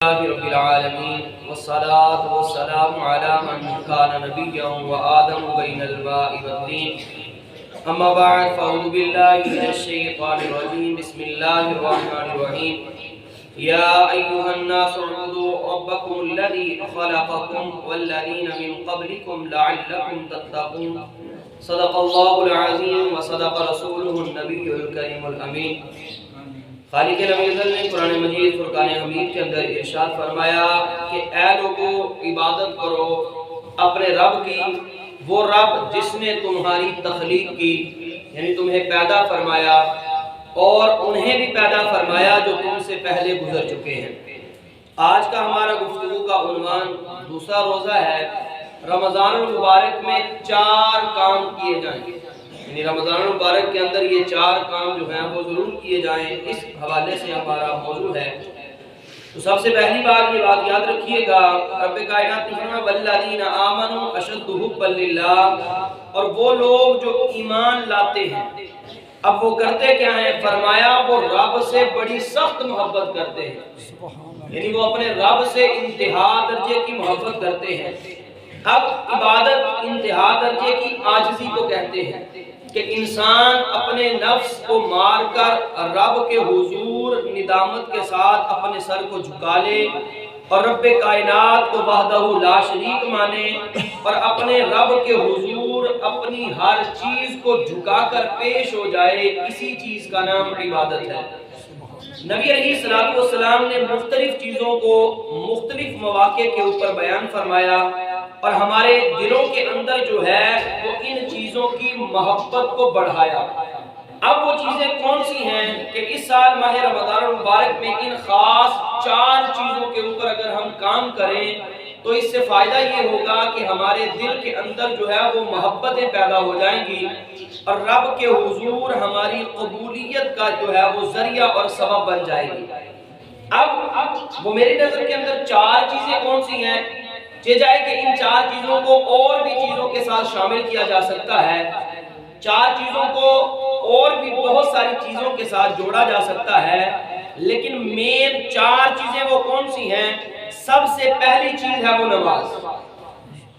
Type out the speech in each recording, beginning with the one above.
لله رب العالمين والصلاة والسلام على من كان نبيا وآدم بين الماء والطين أما بعد فأعوذ بالله من الشيطان الرجيم بسم الله الرحمن الرحيم يا أيها الناس اعبدوا ربكم الذي خلقكم والذين من قبلكم لعلكم تتقون صدق الله العظيم وصدق رسوله النبي الكريم الأمين۔ خالق نبیل نے قرآن مجید فرقان حمید کے اندر ارشاد فرمایا کہ اے لوگو عبادت کرو اپنے رب کی، وہ رب جس نے تمہاری تخلیق کی یعنی تمہیں پیدا فرمایا اور انہیں بھی پیدا فرمایا جو تم سے پہلے گزر چکے ہیں۔ آج کا ہمارا گفتگو کا عنوان دوسرا روزہ ہے، رمضان المبارک میں 4 کام کیے جائیں، یعنی رمضان المبارک کے اندر یہ 4 کام جو ہیں وہ ضرور کیے جائیں، اس حوالے سے ہمارا موضوع ہے۔ تو سب سے پہلی بات یہ بات یاد رکھیے گا، رب کائنات نے فرمایا والذین آمنوا اشد حبا للہ، اور وہ لوگ جو ایمان لاتے ہیں اب وہ کرتے کیا ہیں؟ فرمایا وہ رب سے بڑی سخت محبت کرتے ہیں، یعنی وہ اپنے رب سے انتہا درجے کی محبت کرتے ہیں۔ اب عبادت انتہا درجے کی عاجزی کو کہتے ہیں کہ انسان اپنے نفس کو مار کر رب کے حضور ندامت کے ساتھ اپنے سر کو جھکا لے اور رب کائنات کو وحدہ لا شریک مانے اور اپنے رب کے حضور اپنی ہر چیز کو جھکا کر پیش ہو جائے، اسی چیز کا نام عبادت ہے۔ نبی علیہ السلام نے مختلف چیزوں کو مختلف مواقع کے اوپر بیان فرمایا اور ہمارے دلوں کے اندر جو ہے وہ ان چیزوں کی محبت کو بڑھایا۔ اب وہ چیزیں کون سی ہیں کہ اس سال ماہ رمضان المبارک میں ان خاص 4 چیزوں کے اوپر اگر ہم کام کریں تو اس سے فائدہ یہ ہوگا کہ ہمارے دل کے اندر جو ہے وہ محبتیں پیدا ہو جائیں گی اور رب کے حضور ہماری قبولیت کا جو ہے وہ ذریعہ اور سبب بن جائے گی۔ اب وہ میری نظر کے اندر 4 چیزیں کون سی ہیں؟ جائے کہ ان 4 چیزوں کو اور بھی چیزوں کے ساتھ شامل کیا جا سکتا ہے، 4 چیزوں کو اور بھی بہت ساری چیزوں کے ساتھ جوڑا جا سکتا ہے، لیکن مین 4 چیزیں وہ کون سی ہیں؟ سب سے پہلی چیز ہے وہ نماز،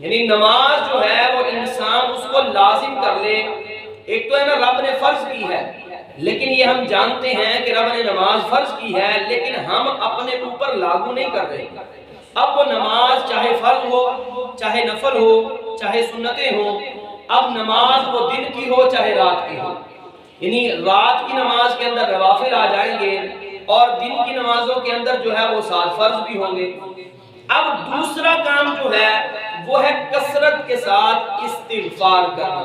یعنی نماز جو ہے وہ انسان اس کو لازم کر لے۔ ایک تو ہے نا رب نے فرض کی ہے، لیکن یہ ہم جانتے ہیں کہ رب نے نماز فرض کی ہے لیکن ہم اپنے اوپر لاگو نہیں کر رہے۔ اب وہ نماز چاہے فرض ہو چاہے نفل ہو چاہے سنتیں ہوں، اب نماز وہ دن کی ہو چاہے رات کی ہو، یعنی رات کی نماز کے اندر نوافل آ جائیں گے اور دن کی نمازوں کے اندر جو ہے وہ 7 فرض بھی ہوں گے۔ اب دوسرا کام جو ہے وہ ہے کثرت کے ساتھ استغفار کرنا،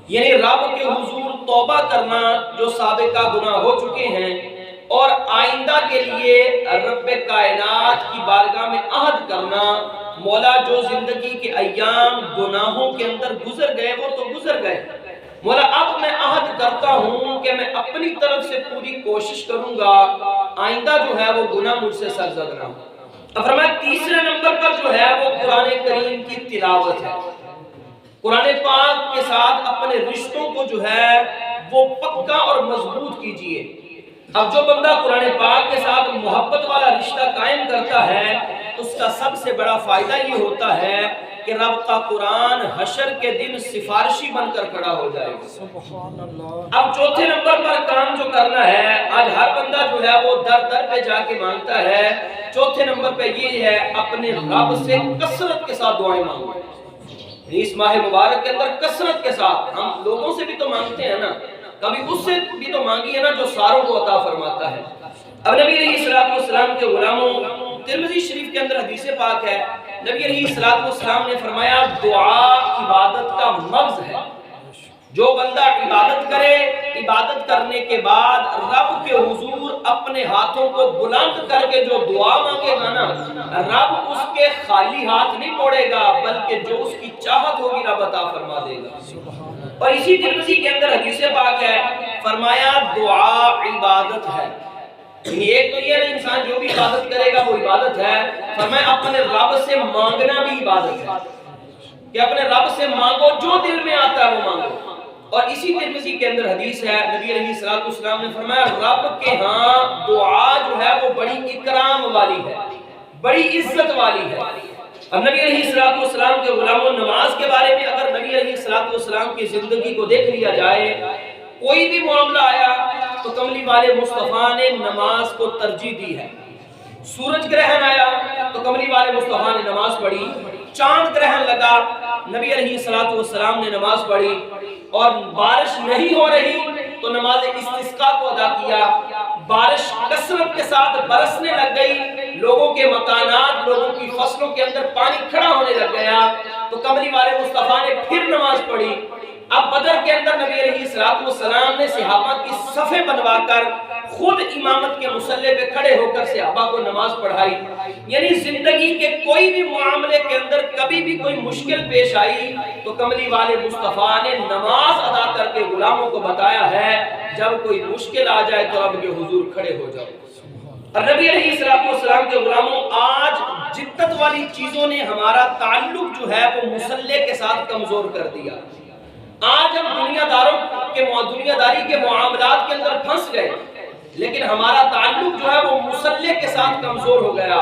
یعنی رب کے حضور توبہ کرنا جو سابقہ گناہ ہو چکے ہیں اور آئندہ کے لیے رب کائنات کی بارگاہ میں عہد کرنا، مولا جو زندگی کے ایام گناہوں کے اندر گزر گئے وہ تو گزر گئے، مولا اب میں عہد کرتا ہوں کہ میں اپنی طرف سے پوری کوشش کروں گا آئندہ جو ہے وہ گناہ مجھ سے سرزد نہ ہو۔ اب فرمایا تیسرے نمبر پر جو ہے وہ قرآن کریم کی تلاوت ہے، قرآن پاک کے ساتھ اپنے رشتوں کو جو ہے وہ پکا اور مضبوط کیجئے۔ اب جو بندہ قرآن پاک کے ساتھ محبت والا رشتہ قائم کرتا ہے اس کا سب سے بڑا فائدہ یہ ہوتا ہے کہ رب کا قرآن حشر کے دن سفارشی بن کر کھڑا ہو جائے گا۔ اب چوتھے نمبر پر کام جو کرنا ہے، آج ہر بندہ جو ہے وہ در در پہ جا کے مانگتا ہے، چوتھے نمبر پہ یہ ہے اپنے رب سے کثرت کے ساتھ دعائیں مانگو۔ اس ماہ مبارک کے اندر کثرت کے ساتھ، ہم لوگوں سے بھی تو مانگتے ہیں نا، کبھی اس سے بھی تو مانگی ہے نا جو ساروں کو عطا فرماتا ہے۔ اب نبی علیہ السلام کے غلاموں، ترمذی شریف کے اندر حدیث پاک ہے، نبی علیہ السلام نے فرمایا دعا عبادت کا مغز ہے، جو بندہ عبادت کرے، عبادت کرنے کے بعد رب کے حضور اپنے ہاتھوں کو بلند کر کے جو دعا مانگے گا نا، رب اس کے خالی ہاتھ نہیں موڑے گا بلکہ جو اس کی چاہت ہوگی رب عطا فرما دے گا۔ اور اسی ترمذی کے اندر حدیث پاک ہے، فرمایا دعا عبادت ہے، یعنی ایک تو یہ انسان جو بھی عبادت کرے گا وہ عبادت ہے، فرمایا اپنے رب سے مانگنا بھی عبادت ہے، کہ اپنے رب سے مانگو جو دل میں آتا ہے وہ مانگو۔ اور اسی ترمذی کے اندر حدیث ہے، نبی علیہ السلام نے فرمایا رب کے ہاں دعا جو ہے وہ بڑی اکرام والی ہے، بڑی عزت والی ہے۔ اب نبی علیہ السلام کے غلاموں نماز کے بارے میں اگر نبی علیہ السلام کی زندگی کو دیکھ لیا جائے، کوئی بھی معاملہ آیا تو کملی والے مصطفیٰ نے نماز کو ترجیح دی ہے۔ سورج گرہن آیا تو کملی والے مصطفیٰ نے نماز پڑھی، چاند گرہن لگا نبی علیہ السلام نے نماز پڑھی، اور بارش نہیں ہو رہی تو نماز استسقاء کو ادا کیا۔ بارش کثرت کے ساتھ برسنے لگ گئی، لوگوں کے مکانات، لوگوں کی فصلوں کے اندر پانی کھڑا ہونے لگ گیا تو کملی والے مصطفیٰ نے پھر نماز پڑھی۔ اب بدر کے اندر نبی علیہ السلام نے صحابہ کی صفیں بنوا کر خود امامت کے مصلی پہ کھڑے ہو کر صحابہ کو نماز پڑھائی۔ یعنی زندگی کے کوئی بھی معاملے کے اندر کبھی بھی کوئی مشکل پیش آئی تو کملی والے مصطفیٰ نے نماز ادا کر کے غلاموں کو بتایا ہے جب کوئی مشکل آ جائے تو رب کے حضور کھڑے ہو جاؤ۔ اور نبی علیہ السلام کے غلاموں، آج جدت والی چیزوں نے ہمارا تعلق جو ہے وہ مصلی کے ساتھ کمزور کر دیا۔ آج ہم دنیا داری کے معاملات کے اندر پھنس گئے، لیکن ہمارا تعلق جو ہے وہ مصلی کے ساتھ کمزور ہو گیا۔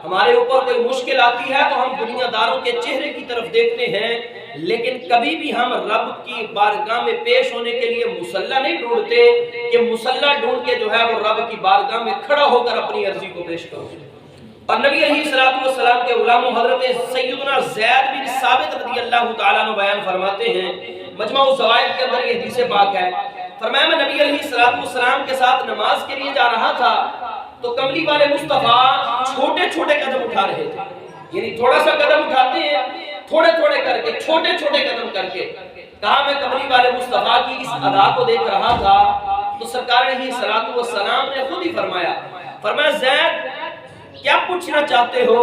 ہمارے اوپر کوئی مشکل آتی ہے تو ہم دنیا داروں کے چہرے کی طرف دیکھتے ہیں، لیکن کبھی بھی ہم رب کی بارگاہ میں پیش ہونے کے لیے مصلی نہیں ڈھونڈتے کہ مصلی ڈھونڈ کے جو ہے وہ رب کی بارگاہ میں کھڑا ہو کر اپنی عرضی کو پیش کرو۔ اور نبی علیہ السلام کے غلاموں حضرت سیدنا زید بن ثابت رضی اللہ تعالیٰ عنہ بیان فرماتے ہیں، مجمع الزوائد کے اندر یہ حدیث پاک ہے، فرمایا میں نبی علیہ السلام کے ساتھ نماز کے لیے جا رہا تھا تو کملی والے مصطفیٰ چھوٹے چھوٹے قدم اٹھا رہے تھے۔ یعنی تھوڑا سا قدم اٹھاتے ہیں، تھوڑے تھوڑے کر کے، چھوٹے چھوٹے قدم کر کے۔ کہا میں کملی والے مصطفیٰ کی اس ادا کو دیکھ رہا تھا تو سرکار علیہ السلام نے خود ہی فرمایا زید کیا پوچھنا چاہتے ہو؟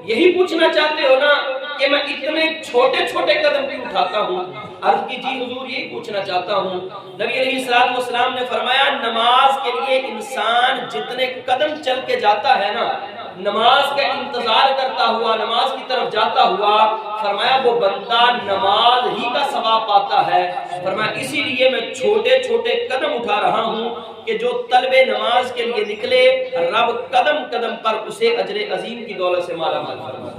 یہی پوچھنا چاہتے ہو نا کہ میں اتنے چھوٹے چھوٹے قدم کیوں اٹھاتا ہوں؟ عرض کی جی حضور یہی پوچھنا چاہتا ہوں۔ نبی علیہ السلام نے فرمایا نماز کے لیے انسان جتنے قدم چل کے جاتا ہے نا، نماز کا انتظار کرتا ہوا، نماز کی طرف جاتا ہوا، فرمایا وہ بندہ نماز ہی کا ثواب پاتا ہے۔ فرمایا اسی لیے میں چھوٹے چھوٹے قدم اٹھا رہا ہوں کہ جو طلب نماز کے لیے نکلے رب قدم قدم پر اسے اجر عظیم کی دولت سے مالا مال فرمائے۔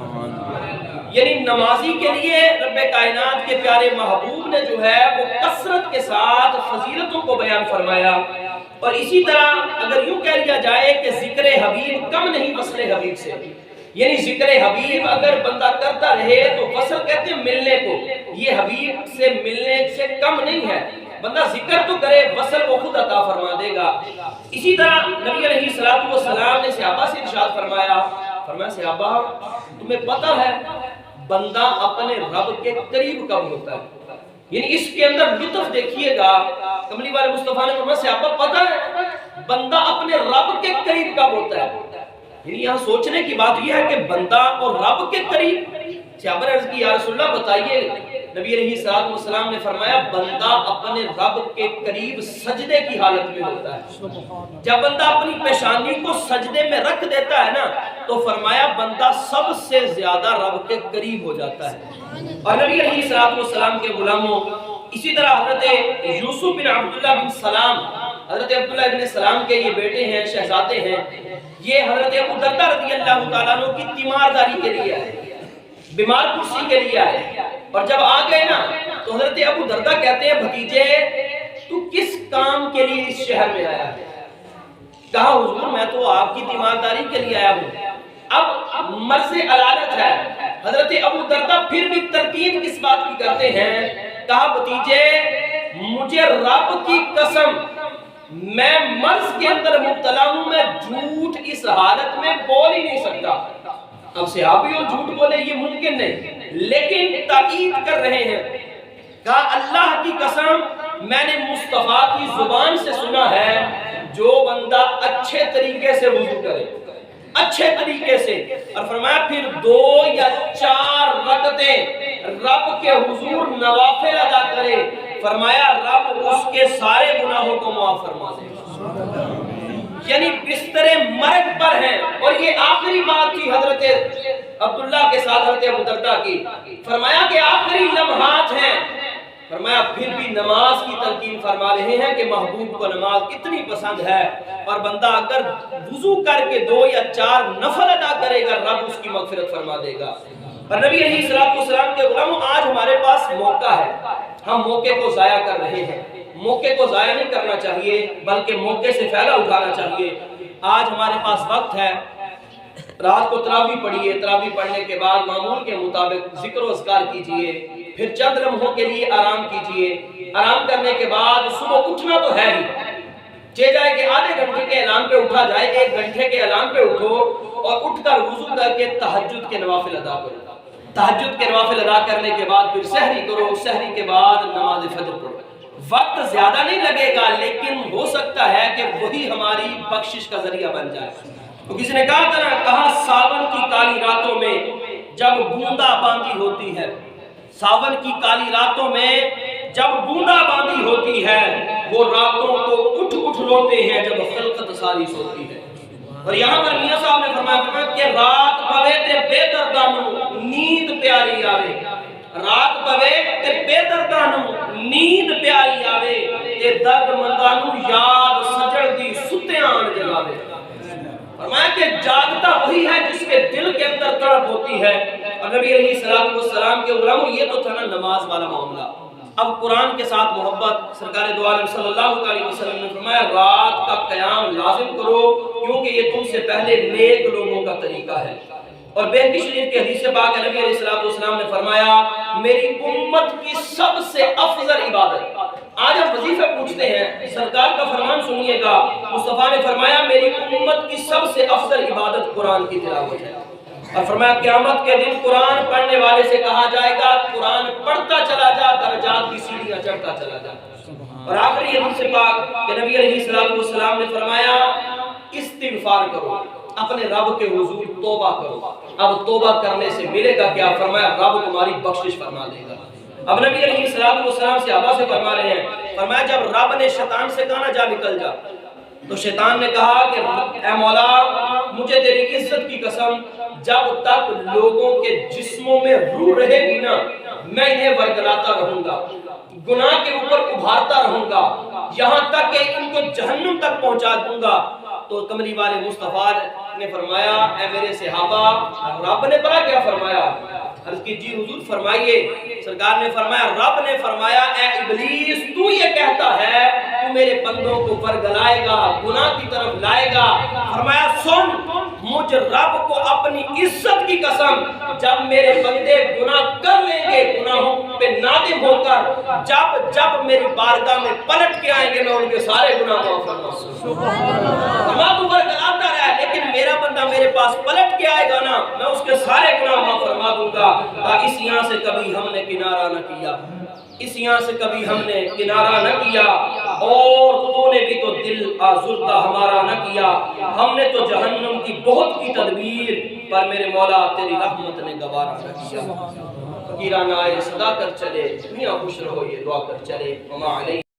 یعنی نمازی کے لیے رب کائنات کے پیارے محبوب نے جو ہے وہ کثرت کے ساتھ فضیلتوں کو بیان فرمایا۔ اور اسی طرح اگر یوں کہہ لیا جائے کہ ذکر حبیب کم نہیں وصل حبیب سے، یعنی ذکر حبیب اگر بندہ کرتا رہے تو وصل کہتے ہیں ملنے کو، یہ حبیب سے ملنے سے کم نہیں ہے۔ بندہ ذکر تو کرے، وصل وہ خود عطا فرما دے گا۔ اسی طرح نبی علیہ السلام نے صحابہ سے ارشاد فرمایا صحابہ تمہیں پتہ ہے بندہ اپنے رب کے قریب کب ہوتا ہے؟ یعنی اس کے اندر لطف دیکھیے گا، کملی والے مصطفیٰ نے فرمایا صحابہ پتہ ہے بندہ اپنے رب کے قریب کب ہوتا ہے؟ یعنی یہاں سوچنے کی بات یہ ہے کہ بندہ اور رب کے قریب، صحابہ نے عرض کی یا رسول اللہ بتائیے۔ نبی علیہ السلام نے فرمایا بندہ اپنے رب کے قریب سجدے کی حالت میں ہوتا ہے۔ جب بندہ اپنی پیشانی کو سجدے میں رکھ دیتا ہے نا تو فرمایا بندہ سب سے زیادہ رب کے قریب ہو جاتا ہے۔ اور نبی علیہ السلام کے غلاموں، اسی طرح حضرت یوسف بن عبداللہ بن سلام، حضرت عبداللہ بن سلام کے یہ بیٹے ہیں، شہزادے ہیں، یہ حضرت ابو دردہ رضی اللہ تعالیٰ عنہ کی تیمارداری کے لیے آئے، بیمار کرسی کے لیے آئے۔ اور جب آ گئے نا تو حضرت ابو دردہ کہتے ہیں بھتیجے تو کس کام کے لیے اس شہر میں آیا ہے؟ کہا حضور میں تو آپ کی تیمارداری کے لیے آیا ہوں۔ اب مرض علالت ہے، حضرت ابو دردہ پھر بھی ترکیب کس بات کی کرتے ہیں؟ کہا بھتیجے مجھے رب کی قسم میں مرض کے اندر مبتلا ہوں، میں جھوٹ اس حالت میں بول ہی نہیں سکتا۔ اب صحابیوں جھوٹ بولے یہ ممکن نہیں، لیکن تاکید کر رہے ہیں۔ کہا اللہ کی قسم میں نے مصطفیٰ کی زبان سے سنا ہے جو بندہ اچھے طریقے سے وضو کرے، اچھے طریقے سے، اور فرمایا پھر 2 یا 4 رکعتیں رب کے حضور نوافل ادا کرے، فرمایا رب اس کے سارے گناہوں کو معاف فرما دے۔ یعنی بستر مرگ پر ہیں، اور یہ آخری بات تھی حضرت عبداللہ کے ساتھ حضرت ابو دردہ کی، فرمایا کہ آخری لمحات ہیں، فرمایا پھر بھی نماز کی تلقین فرما رہے ہیں کہ محبوب کو نماز اتنی پسند ہے، اور بندہ اگر وضو کر کے 2 یا 4 نفل ادا کرے کرے گا رب اس کی مغفرت فرما دے گا۔ اور نبی علیہ السلام کے غلاموں، آج ہمارے پاس موقع ہے، ہم موقع کو ضائع کر رہے ہیں۔ موقع کو ضائع نہیں کرنا چاہیے بلکہ موقع سے فائدہ اٹھانا چاہیے۔ آج ہمارے پاس وقت ہے، رات کو تراویح پڑھیے، تراویح پڑھنے کے بعد معمول کے مطابق ذکر و اذکار کیجئے، پھر چند لمحوں کے لیے آرام کیجئے۔ آرام کرنے کے بعد صبح اٹھنا تو ہے ہی، چاہے جائے کہ آدھے گھنٹے کے اعلان پہ اٹھا جائے، 1 گھنٹے کے اعلان پہ اٹھو اور اٹھ کر وضو کر کے تہجد کے نوافل ادا کرو۔ تہجد کے نوافل ادا کرنے کے بعد پھر سحری کرو، سحری کے بعد نماز فجر پڑھو۔ وقت زیادہ نہیں لگے گا لیکن ہو سکتا ہے کہ وہی ہماری بخشش کا ذریعہ بن جائے۔ تو کسی نے کہا تھا نا، کہا ساون کی کالی راتوں میں جب بوندا باندی ہوتی ہے، ساون کی کالی راتوں میں جب بوندا باندی ہوتی ہے، وہ راتوں کو اٹھ اٹھ روتے ہیں جب خلقت ساری سوتی ہے۔ اور یہاں پر میاں صاحب نے فرمایا کہ رات پوے تے بے دردانو نیند پیاری آوے، رات پوے تے بے دردانو نیند پیاری آوے، تے درد مندانو یاد سجڑ دی ستے آن جگاوے۔ فرمایا کہ جاگتا وہی ہے جس کے دل کے اندر تڑپ ہوتی ہے۔ اور نبی علیہ السلام کے غلاموں، یہ تو تھا نا نماز والا معاملہ۔ اب قرآن کے ساتھ محبت، سرکار دو عالم صلی اللہ علیہ وسلم نے فرمایا رات کا قیام لازم کرو، کیونکہ یہ تم سے پہلے نیک لوگوں کا طریقہ ہے۔ اور بہقی شریف کے حدیث پاک نبی علیہ السلام نے فرمایا میری امت کی سب سے افضل عبادت، آج ہم وظیفے پوچھتے ہیں، سرکار کا فرمان سنیے گا، مصطفیٰ نے فرمایا میری امت کی سب سے افضل عبادت قرآن کی تلاوت ہے۔ اور فرمایا قیامت کے دن قرآن پڑھنے والے سے کہا جائے گا قرآن پڑھتا چلا جا، درجات کی سیڑھیاں چڑھتا چلا جا۔ اور آخری حدیث پاک کہ نبی علیہ السلام نے فرمایا استغفار کرو، اپنے رب کے حضور توبہ کرو۔ اب توبہ کرنے سے ملے گا کیا؟ فرمایا رب تمہاری بخشش فرما دے گا۔ اب نبی علیہ السلام صحابہ سے فرما رہے ہیں، فرمایا جب رب نے شیطان سے کہا نا جا نکل جا، تو شیطان نے کہا کہ اے مولا مجھے تیری عزت کی قسم، جب تک لوگوں کے جسموں میں روح رہے گی نا میں انہیں ورگلاتا رہوں گا، گناہ کے اوپر ابھارتا رہوں گا، یہاں تک کہ ان کو جہنم تک پہنچا دوں گا۔ تو کملی والے مصطفیٰ نے فرمایا اے میرے صحابہ، رب نے بڑا کیا فرمایا؟ عرض کی جی حضور فرمائیے۔ سرکار نے فرمایا رب نے فرمایا اے ابلیس تو یہ کہتا ہے تو میرے بندوں کو ورگلائے گا، گناہ کی طرف لائے گا۔ فرمایا سن مجھ رب کو اپنی عزت کی قسم، جب میرے بندے گناہ کر لیں گے، گناہوں پہ نادم ہو کر جب میری بارگاہ میں پلٹ کے آئیں گے میں ان کے سارے گناہ معاف فرما دوں۔ تو ورگلاتا رہا لیکن میرا بندہ میرے پاس پلٹ کے آئے گا نا میں اس کے سارے گناہ معاف فرما دوں گا۔ اس یہاں سے کبھی ہم نے کنارہ نہ کیا، اس یہاں سے کبھی ہم نے کنارہ نہ کیا، اور تو نے بھی تو دل آزردہ ہمارا نہ کیا، ہم نے تو جہنم کی بہت کی تدبیر، پر میرے مولا تیری رحمت نے گوارا نہ کیا۔ فقیران آئے صدا کر چلے، دنیا خوش رہو یہ دعا کر چلے، وما علیہ